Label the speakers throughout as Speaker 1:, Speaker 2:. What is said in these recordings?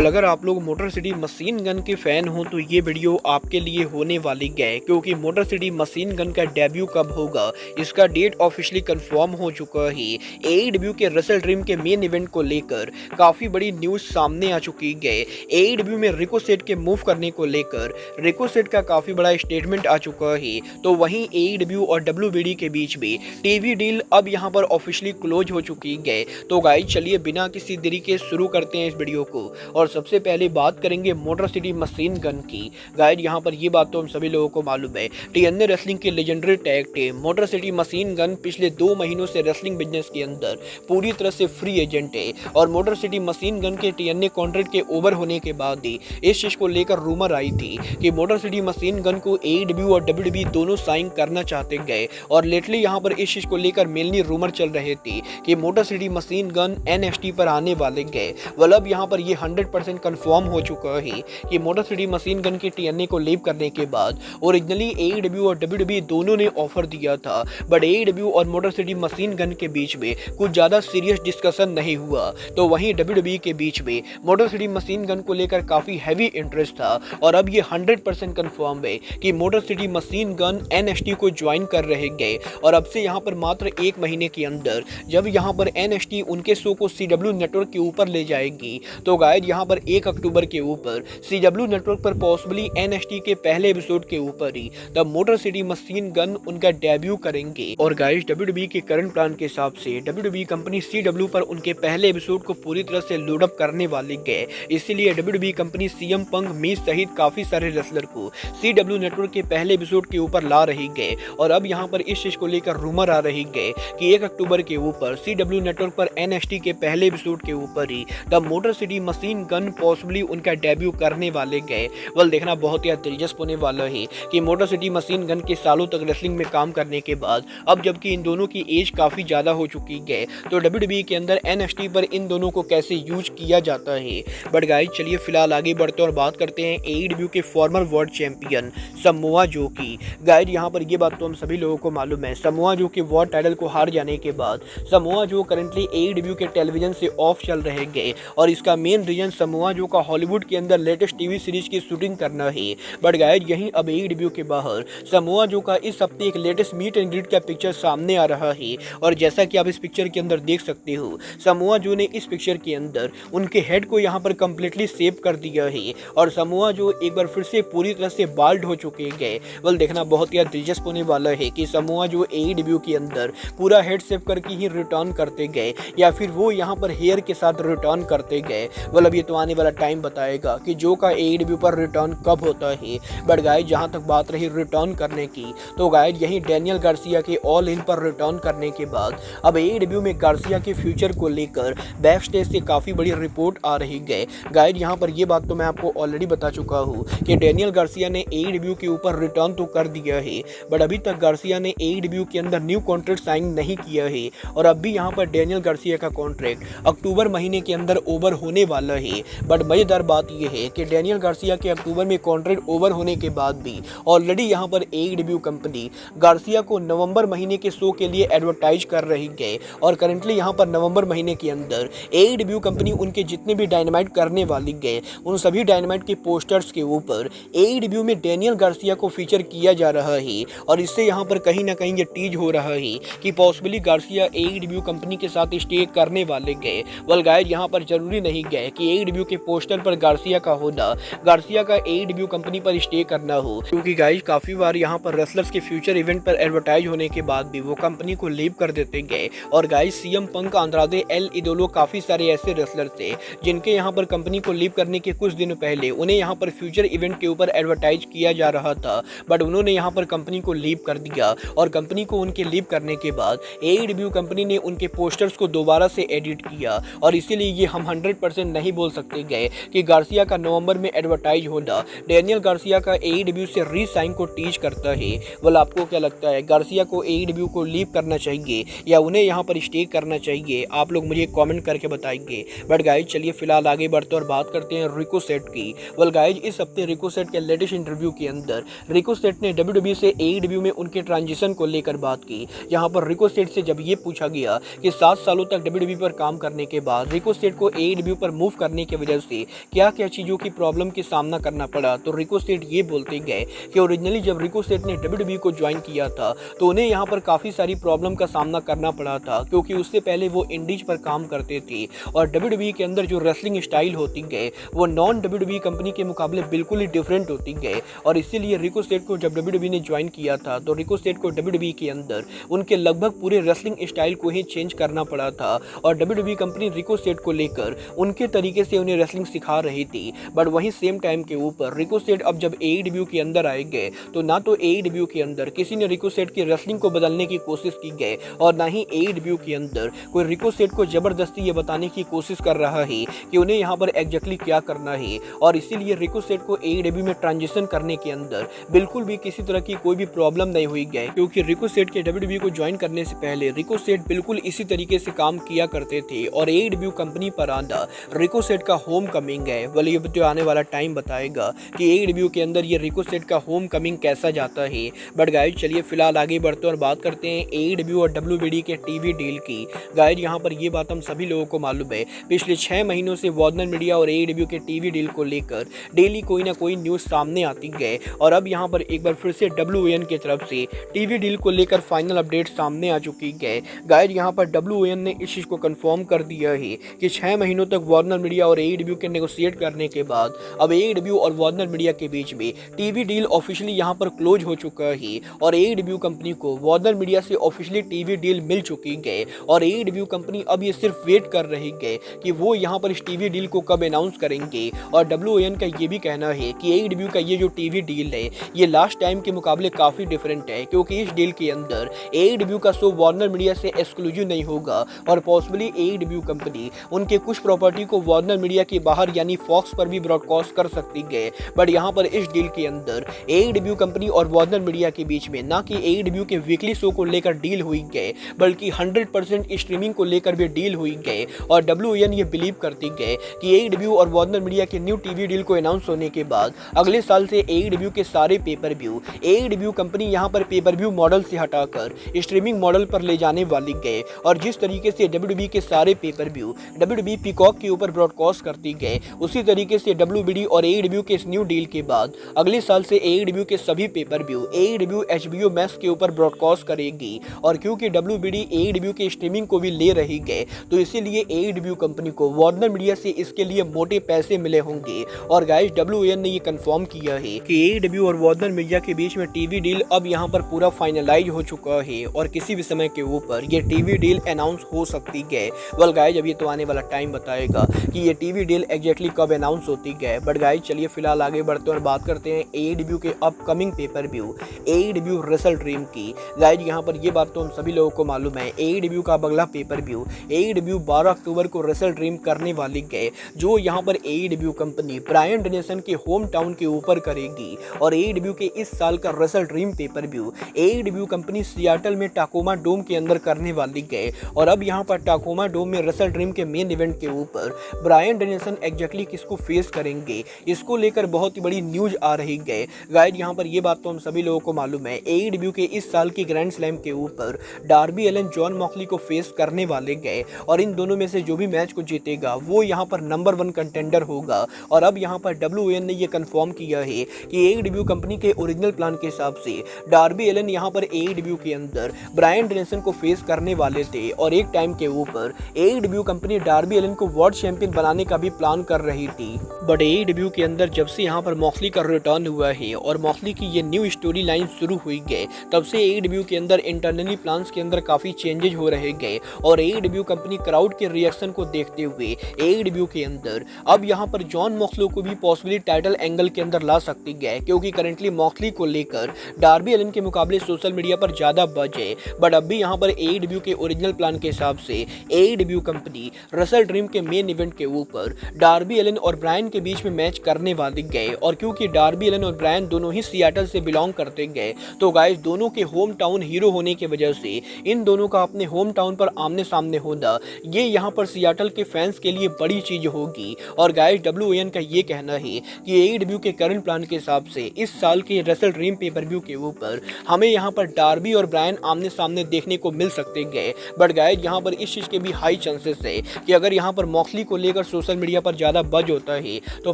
Speaker 1: Well अगर आप लोग मोटर सिटी मशीन गन के फैन हो तो ये वीडियो आपके लिए होने वाली है, क्योंकि मोटर सिटी मशीन गन का डेब्यू कब होगा इसका डेट ऑफिशियली कंफर्म हो चुका है। एईडब्ल्यू के रसल ड्रीम के मेन इवेंट को लेकर काफी बड़ी न्यूज सामने आ चुकी है। एईडब्ल्यू में रिकोसेट के मूव करने को लेकर रिकोसेट का काफी बड़ा स्टेटमेंट आ चुका है। तो वहीं एईडब्ल्यू और डब्ल्यूबीडी के बीच में टीवी डील अब यहाँ पर ऑफिशियली क्लोज हो चुकी है। तो गाइस चलिए बिना किसी देरी के शुरू करते हैं इस वीडियो को। और सबसे पहले बात करेंगे मोटर सिटी मशीन गन की। गाइस यहाँ पर ये बात तो हम सभी लोगों को मालूम है, टीएनए रेसलिंग की legendary tag team motor City Machine gun पिछले 2 महीनों से रेसलिंग बिजनेस के अंदर पूरी तरह से फ्री एजेंट है। और मोटर सिटी मशीन गन के टीएनए कॉन्ट्रैक्ट के ओवर होने के बाद ही इस चीज को लेकर रूमर आई थी कि मोटर सिटी मशीन गन को एईडब्ल्यू और डब्ल्यूडब्ल्यूई दोनों साइन करना चाहते गए। और लेटली यहाँ पर इस चीज को लेकर मेनली रूमर चल रहे थे कि motor City Machine gun NXT पर आने वाले गए। वेल अब यहाँ पर ये 100% कंफर्म हो चुका है कि मोटर सिटी मशीन गन के टीएनए को लीव करने के बाद ओरिजिनली एईडब्ल्यू और डब्ल्यूडब्ल्यूई दोनों ने ऑफर दिया था, बट एईडब्ल्यू और मोटर सिटी मशीन गन के बीच में कुछ ज्यादा सीरियस डिस्कशन नहीं हुआ। तो वहीं डब्ल्यूडब्ल्यूई के बीच में मोटर सिटी मशीन गन को लेकर काफी हैवी इंटरेस्ट था। और अब ये 100% कंफर्म है कि motor City Machine gun NXT को ज्वाइन कर रहे गए। और अब से यहाँ पर मात्र 1 महीने के अंदर जब यहाँ पर एनएक्सटी उनके शो को सीडब्ल्यू नेटवर्क के ऊपर ले जाएगी, तो गाइस यहाँ पर 1 अक्टूबर के ऊपर सीडब्ल्यू नेटवर्क पर पॉसिबली एनएक्सटी के पहले एपिसोड के ऊपर ही the Motor City Machine Gun उनका डेब्यू करेंगे। और गाइस डब्ल्यूडब्ल्यूई के करंट प्लान के हिसाब से डब्ल्यूडब्ल्यूई कंपनी सीडब्ल्यू पर उनके पहले एपिसोड को पूरी तरह से लोड अप करने वाली है। इसीलिए डब्ल्यूडब्ल्यूई कंपनी सीएम पंक मीज सहित काफी सारे रेसलर को सीडब्ल्यू नेटवर्क के पहले एपिसोड के ऊपर ला रही है। और अब यहाँ पर इस चीज को लेकर रूमर आ रही है कि 1 अक्टूबर के ऊपर सीडब्ल्यू नेटवर्क पर एनएक्सटी के पहले एपिसोड के ऊपर ही the Motor City Machine Gun possibly उनका डेब्यू करने वाले गए। वेल देखना बहुत ही दिलचस्प होने वाला है कि मोटर सिटी मशीन गन के सालों तक रेसलिंग में काम करने के बाद अब जबकि इन दोनों की एज काफी ज्यादा हो चुकी है, तो डब्ल्यूडब्ल्यूई के अंदर एनएक्सटी पर इन दोनों को कैसे यूज किया जाता है। बट गाइस चलिए फिलहाल आगे बढ़ते हैं और बात करते हैं एईडब्ल्यू के farmer world champion Samoa Joe की। गाइस यहाँ पर ये बात तो हम सभी लोगों को मालूम है, समोआ जो के वर्ल्ड टाइटल को हार जाने के बाद समोआ जो करंटली एईडब्ल्यू के टेलीविजन से ऑफ चल रहे गए। और इसका मेन रीजन समोआ जो का हॉलीवुड के अंदर लेटेस्ट टीवी सीरीज की शूटिंग करना है। बट गाइस यहीं अब एईडब्ल्यू के बाहर समोआ जो का इस हफ्ते एक लेटेस्ट मीट एंड ग्रीट का पिक्चर सामने आ रहा है। और जैसा कि आप इस पिक्चर के अंदर देख सकते हो, समोआ जो ने इस पिक्चर के अंदर उनके हेड को यहाँ पर कंप्लीटली सेव कर दिया है। और समोआ जो एक बार फिर से पूरी तरह से बाल्ड हो चुके गए। वेल देखना बहुत ही दिलचस्प होने वाला है कि समोआ जो एईडब्ल्यू के अंदर पूरा हेड सेव करके ही रिटर्न करते गए या फिर वो यहाँ पर हेयर के साथ रिटर्न करते गए। वेल अब ये तो आने वाला टाइम बताएगा कि जो का एईडब्ल्यू पर रिटर्न कब होता है। बट गाइस जहाँ तक बात रही रिटर्न करने की, तो गाइस यही डैनियल गार्सिया के ऑल इन पर रिटर्न करने के बाद अब एईडब्ल्यू में गार्सिया के फ्यूचर को लेकर बैक स्टेज से काफी बड़ी रिपोर्ट आ रही है। गाइस यहाँ पर ये बात तो मैं आपको ऑलरेडी बता चुका हूँ कि डैनियल गार्सिया ने एईडब्ल्यू के ऊपर रिटर्न तो कर दिया है, बट अभी तक गार्सिया ने एईडब्ल्यू के अंदर न्यू कॉन्ट्रैक्ट साइन नहीं किया है। और अब भी यहाँ पर डैनियल गार्सिया का कॉन्ट्रैक्ट अक्टूबर महीने के अंदर ओवर होने वाला है। बट मजेदार बात यह है कि डैनियल गार्सिया के अक्टूबर में कॉन्ट्रैक्ट ओवर होने के बाद भी ऑलरेडी यहाँ पर एईडब्ल्यू कंपनी गार्सिया को नवंबर महीने के शो के लिए एडवर्टाइज कर रही है। और करंटली यहाँ पर नवंबर महीने के अंदर एईडब्ल्यू कंपनी उनके जितने भी डायनामाइट करने वाली है, उन सभी डायनामाइट के पोस्टर्स के ऊपर एईडब्ल्यू में डैनियल गार्सिया को फीचर किया जा रहा है। और इससे यहाँ पर कहीं ना कहीं ये टीज हो रहा है कि पॉसिबली गार्सिया एईडब्ल्यू कंपनी के साथ स्टे करने वाले गए। वेल गाइस यहाँ पर जरूरी नहीं गए कि एईडब्ल्यू के पोस्टर पर गार्सिया का होना गार्सिया का एईडब्ल्यू कंपनी पर स्टे करना हो, क्योंकि गाइस काफी बार यहाँ पर रेसलर्स के फ्यूचर इवेंट पर एडवर्टाइज होने के बाद भी वो कंपनी को लीव कर देते गए। और गाइस सीएम पंक, अंद्रादे एल इदोलो काफी सारे ऐसे रेसलर थे जिनके यहाँ पर कंपनी को लीव करने के कुछ दिन पहले उन्हें यहाँ पर फ्यूचर इवेंट के ऊपर एडवर्टाइज किया जा रहा था, बट उन्होंने यहाँ पर कंपनी को लीव कर दिया। और कंपनी को उनके लीव करने के बाद एईडब्ल्यू कंपनी ने उनके पोस्टर्स को दोबारा से एडिट किया। और इसीलिए ये हम 100% नहीं बोल सकते गए कि गार्सिया का नवंबर में एडवर्टाइज होना डैनियल गार्सिया का एईडब्ल्यू से रीसाइन को टीच करता है। वेल आपको क्या लगता है, गार्सिया को एईडब्ल्यू को लीव करना चाहिए या उन्हें यहाँ पर स्टे करना चाहिए? आप लोग मुझे कमेंट करके बताएंगे। बट गाइज चलिए फिलहाल आगे बढ़ते और बात करते हैं रिकोसेट की। वेल गाइज इस हफ्ते रिकोसेट के लेटेस्ट इंटरव्यू के अंदर रिकोसेट ने डब्ल्यूडब्ल्यूई से एईडब्ल्यू में उनके ट्रांजिशन को लेकर बात की। यहाँ पर रिकोसेट से जब ये पूछा गया कि 7 सालों तक डब्ल्यूडब्ल्यूई पर काम करने के बाद रिकोसेट को एईडब्ल्यू पर मूव करने की वजह से क्या क्या चीज़ों की प्रॉब्लम के सामना करना पड़ा। तो रिको स्टेट ये बोलते गए कि ओरिजिनली जब रिको स्टेट ने WWE को ज्वाइन किया था तो उन्हें यहाँ पर काफ़ी सारी प्रॉब्लम का सामना करना पड़ा था, क्योंकि उससे पहले वो इंडीज पर काम करते थे और WWE के अंदर जो रेसलिंग स्टाइल होती गए वो नॉन WWE कंपनी के मुकाबले बिल्कुल ही डिफरेंट होती गए। और इसीलिए रिको स्टेट को जब WWE ने ज्वाइन किया था तो रिको स्टेट को WWE के अंदर उनके लगभग पूरे रेसलिंग स्टाइल को ही चेंज करना पड़ा था और WWE कंपनी रिको स्टेट को लेकर उनके तरीके से उन्हें रेसलिंग सिखा रही थी। बट वहीं सेम टाइम के ऊपर रिको स्टेट अब जब AEW के अंदर आए गए तो ना तो AEW के अंदर किसी ने रिको स्टेट की रेसलिंग को बदलने की कोशिश की गई और ना ही AEW के अंदर कोई रिको स्टेट को जबरदस्ती ये बताने की कोशिश कर रहा है कि उन्हें यहाँ पर एग्जैक्टली क्या करना है। और इसीलिए रिको स्टेट को AEW में ट्रांजिशन करने के अंदर बिल्कुल भी किसी तरह की कोई भी प्रॉब्लम नहीं हुई गई, क्योंकि रिको स्टेट के WWE को ज्वाइन करने से पहले रिको स्टेट बिल्कुल इसी तरीके से काम किया करते थे और AEW कंपनी पर आना रिको स्टेट का होम कमिंग है। वाले ये तो आने वाला टाइम बताएगा कि AEW के अंदर ये रिको स्टेट का होम कमिंग कैसा जाता है। बट गाइज चलिए फिलहाल आगे बढ़ते और बात करते हैं AEW और WWE के टीवी डील की। गाइज यहाँ पर ये बात हम सभी लोगों को मालूम है, पिछले 6 महीनों से वार्नर मीडिया और AEW के टीवी डील को लेकर डेली कोई ना कोई न्यूज़ सामने आती गए और अब यहाँ पर एक बार फिर से WON की तरफ से टीवी डील को लेकर फाइनल अपडेट सामने आ चुकी है। गाइज यहाँ पर WON ने इस चीज़ को कंफर्म कर दिया है कि 6 महीनों तक वार्नर मीडिया और AEW के नेगोशिएट करने के बाद अब AEW और वार्नर मीडिया के बीच में टीवी डील ऑफिशियली यहाँ पर क्लोज हो चुका है और AEW कंपनी को वार्नर मीडिया से ऑफिशियली टीवी डील मिल चुकी है और AEW कंपनी अब ये सिर्फ वेट कर रही है कि वो यहाँ पर इस टीवी डील को कब अनाउंस करेंगे। और WON का ये भी कहना है कि AEW का ये जो टीवी डील है ये लास्ट टाइम के मुकाबले काफ़ी डिफरेंट है, क्योंकि इस डील के अंदर AEW का शो वार्नर मीडिया से एक्सक्लूसिव नहीं होगा और पॉसिबली AEW कंपनी उनके कुछ प्रॉपर्टी को वार्नर मीडिया के बाहर यानी फॉक्स पर भी ब्रॉडकास्ट कर सकती है। बट यहाँ पर इस डील के अंदर AEW कंपनी और वार्नर मीडिया के बीच में ना कि AEW के वीकली शो को लेकर डील हुई गए बल्कि 100% स्ट्रीमिंग को लेकर भी डील हुई गए। और WON ये बिलीव करती गए कि AEW और वार्नर मीडिया के न्यू टीवी डील को अनाउंस होने के बाद अगले साल से AEW के सारे पेपर व्यू AEW कंपनी यहाँ पर पेपर व्यू मॉडल से हटाकर स्ट्रीमिंग मॉडल पर ले जाने वाली गए। और जिस तरीके से WWE के सारे पेपर व्यू WWE पीकॉक के ऊपर ब्रॉडकास्ट करती गए उसी तरीके से WBD और AEW के इस न्यू डील के बाद अगले साल से AEW के सभी pay per view AEW HBO max के ऊपर ब्रॉडकास्ट करेगी। और क्योंकि WBD AEW के स्ट्रीमिंग को भी ले रही गए तो इसीलिए AEW कंपनी को वार्नर मीडिया से इसके लिए मोटे पैसे मिले होंगे। और गाइस WON ने ये कंफर्म किया है कि AEW और वार्नर मीडिया के बीच में टीवी डील अब यहाँ पर पूरा फाइनलाइज हो चुका है और किसी भी समय के ऊपर ये टीवी डील अनाउंस हो सकती है। वेल गाइस अब ये तो आने वाला टाइम बताएगा कि ये टीवी डील एग्जैक्टली कब अनाउंस होती है। बट गाइस चलिए फिलहाल आगे बढ़ते और बात करते हैं AEW के upcoming pay per view AEW wrestle dream की। गाइस यहाँ पर ये बात तो हम सभी लोगों को मालूम है, AEW का अगला पेपर व्यू AEW 12 अक्टूबर को रेसल ड्रीम करने वाली है, जो यहाँ पर AEW कंपनी ब्रायन डेनिसन के होम टाउन के ऊपर करेगी। और AEW के इस साल का wrestle dream pay per view AEW company Seattle में टाकोमा डोम के अंदर करने वाली है। और अब यहाँ पर टाकोमा डोम में रेसल ड्रीम के मेन इवेंट के ऊपर ब्रायन डेनिसन एग्जैक्टली किसको फेस करेंगे, इसको लेकर बहुत ही बड़ी न्यूज आ रही है। गाइड यहाँ पर ये बात तो हम सभी लोगों को मालूम है, AEW के इस साल की ग्रैंड स्लैम के ऊपर डार्बी एलन जॉन मॉक्सली को फेस करने वाले गए और इन दोनों में से जो भी मैच को जीतेगा वो यहाँ पर नंबर 1 कंटेंडर होगा। और अब यहाँ पर WON ने ये कंफर्म किया है कि AEW कंपनी के ओरिजिनल प्लान के हिसाब से डार्बी एलन यहाँ पर AEW के अंदर ब्रायन डेनिसन को फेस करने वाले थे और एक टाइम के ऊपर AEW कंपनी डार्बी एलन को वर्ल्ड चैंपियन बनाने का भी प्लान कर रही थी। बट AEW के अंदर जब से यहाँ पर मॉक्सली का रिटर्न हुआ है और मॉक्सली की ये न्यू स्टोरी लाइन शुरू हुई गए तब से AEW के अंदर इंटरनली प्लान्स के अंदर काफी चेंजेस हो रहे गए। और AEW कंपनी क्राउड के रिएक्शन को देखते हुए AEW के अंदर अब यहाँ पर जॉन मॉक्सली को भी पॉसिबली टाइटल एंगल के अंदर ला सकती है, क्योंकि करंटली मॉक्सली को लेकर डार्बी एलन के मुकाबले सोशल मीडिया पर ज्यादा बज है। बट अब भी यहाँ पर AEW के ओरिजिनल प्लान के हिसाब से AEW कंपनी रेसल ड्रीम के मेन इवेंट के ऊपर डार्बी एलन और ब्रायन के बीच में मैच करने वाली गए। और क्योंकि डार्बी एलन और ब्रायन दोनों ही सियाटल से बिलोंग करते गए तो गाइस दोनों के होम टाउन हीरो होने की वजह से इन दोनों का अपने होम टाउन पर आमने सामने होना ये यहाँ पर सियाटल के फैंस के लिए बड़ी चीज होगी। और गाइस WON का ये कहना है कि AEW के करंट प्लान के हिसाब से इस साल के रेसल ड्रीम पेपर व्यू के ऊपर हमें यहाँ पर डार्बी और ब्रायन आमने सामने देखने को मिल सकते गए। बट गाइस यहाँ पर इस चीज के भी हाई चांसेस है कि अगर यहाँ पर मॉक्सली को लेकर सोशल मीडिया पर ज़्यादा बज होता है, तो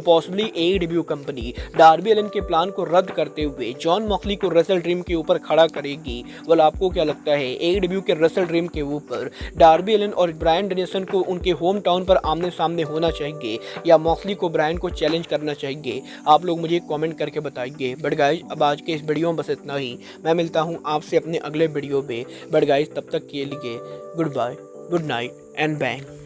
Speaker 1: possibly AEW company Darby Allin के प्लान को रद्द करते हुए जॉन मॉक्सली को रेसल ड्रीम के ऊपर खड़ा करेगी। वेल, आपको क्या लगता है, AEW के रेसल ड्रीम के ऊपर डार्बी एलन और ब्रायन डेनियल्सन को उनके होम टाउन पर आमने सामने होना चाहिए या मॉक्सली को ब्रायन को चैलेंज करना चाहिए? आप लोग मुझे कमेंट करके बताइए। बट गाइज, अब आज के इस वीडियो में बस इतना ही। मैं मिलता हूँ आपसे अपने अगले वीडियो में। बट गाइज, तब तक के लिए good bye, good night and bang.